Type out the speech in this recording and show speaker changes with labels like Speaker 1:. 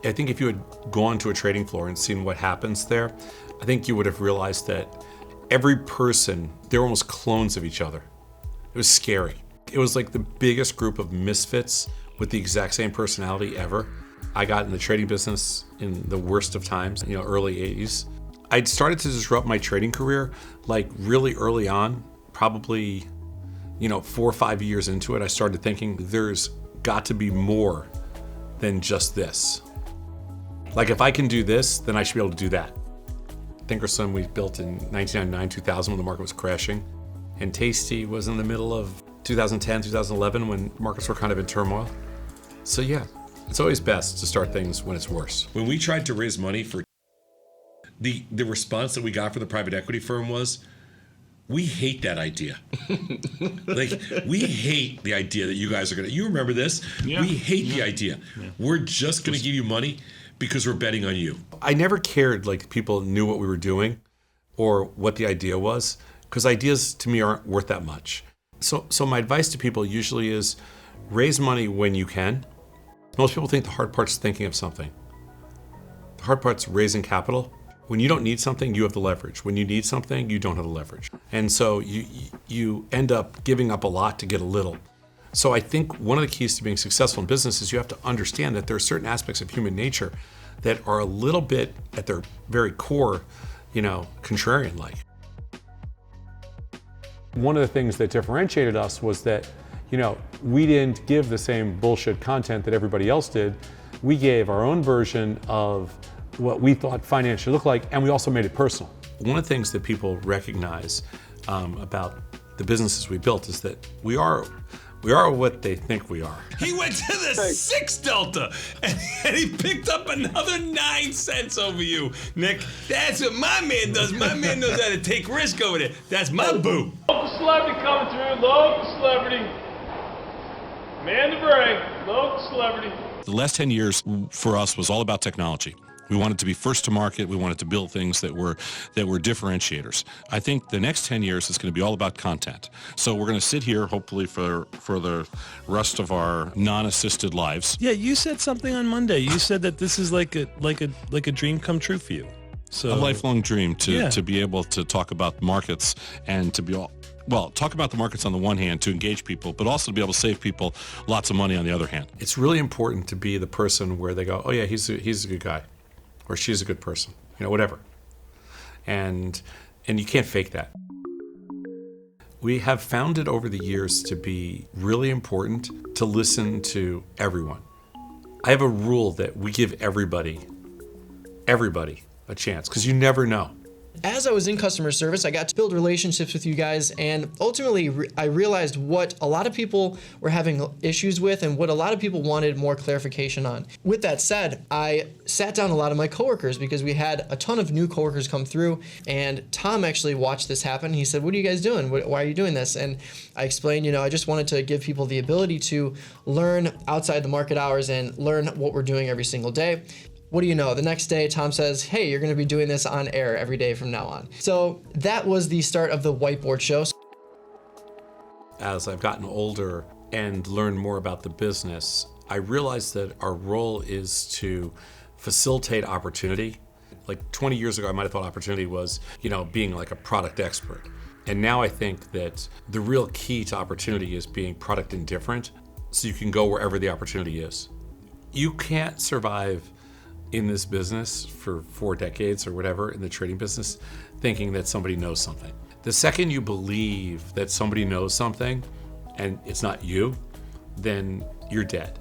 Speaker 1: I think if you had gone to a trading floor and seen what happens there, I think you would have realized that every person, they're almost clones of each other. It was scary. It was like the biggest group of misfits with the exact same personality ever. I got in the trading business in the worst of times, early 80s. I'd started to disrupt my trading career like really early on, probably 4 or 5 years into it. I started thinking there's got to be more than just this. Like if I can do this, then I should be able to do that. Thinkorswim we built in 1999, 2000 when the market was crashing. And Tasty was in the middle of 2010, 2011 when markets were kind of in turmoil. So yeah, it's always best to start things when it's worse. When we tried to raise money for the response that we got from the private equity firm was, we hate that idea. Like, we hate the idea that you guys are you remember this? Yeah. We hate the idea. Yeah. We're just gonna give you money because we're betting on you. I never cared like people knew what we were doing or what the idea was, because ideas to me aren't worth that much. So my advice to people usually is raise money when you can. Most people think the hard part's thinking of something. The hard part's raising capital. When you don't need something, you have the leverage. When you need something, you don't have the leverage. And so you end up giving up a lot to get a little. So I think one of the keys to being successful in business is you have to understand that there are certain aspects of human nature that are a little bit at their very core, contrarian-like. One of the things that differentiated us was that, we didn't give the same bullshit content that everybody else did. We gave our own version of what we thought finance should look like, and we also made it personal. One of the things that people recognize about the businesses we built is that we are what they think we are.
Speaker 2: He went to the 6 Delta and he picked up another 9 cents over you, Nick. That's what my man does. My man knows how to take risk over there. That's my boo.
Speaker 3: Local celebrity coming through. Local celebrity. Man to bring. Local celebrity.
Speaker 4: The last 10 years for us was all about technology. We wanted to be first to market. We wanted to build things that were differentiators. I think the next 10 years is going to be all about content. So we're going to sit here, hopefully for the rest of our non-assisted lives.
Speaker 5: Yeah, you said something on Monday. You said that this is like a dream come true for you. So
Speaker 4: a lifelong dream to be able to talk about markets and to be talk about the markets on the one hand to engage people, but also to be able to save people lots of money on the other hand.
Speaker 1: It's really important to be the person where they go, oh yeah, he's a good guy. Or she's a good person, whatever. And you can't fake that. We have found it over the years to be really important to listen to everyone. I have a rule that we give everybody a chance, because you never know.
Speaker 6: As I was in customer service, I got to build relationships with you guys, and ultimately I realized what a lot of people were having issues with and what a lot of people wanted more clarification on. With that said, I sat down a lot of my coworkers because we had a ton of new coworkers come through, and Tom actually watched this happen. He said, "What are you guys doing? Why are you doing this?" And I explained, I just wanted to give people the ability to learn outside the market hours and learn what we're doing every single day. What do you know? The next day, Tom says, "Hey, you're going to be doing this on air every day from now on." So that was the start of the whiteboard show.
Speaker 1: As I've gotten older and learned more about the business, I realized that our role is to facilitate opportunity. Like 20 years ago, I might have thought opportunity was, being like a product expert. And now I think that the real key to opportunity is being product indifferent, so you can go wherever the opportunity is. You can't survive in this business for 4 decades or whatever, in the trading business, thinking that somebody knows something. The second you believe that somebody knows something and it's not you, then you're dead.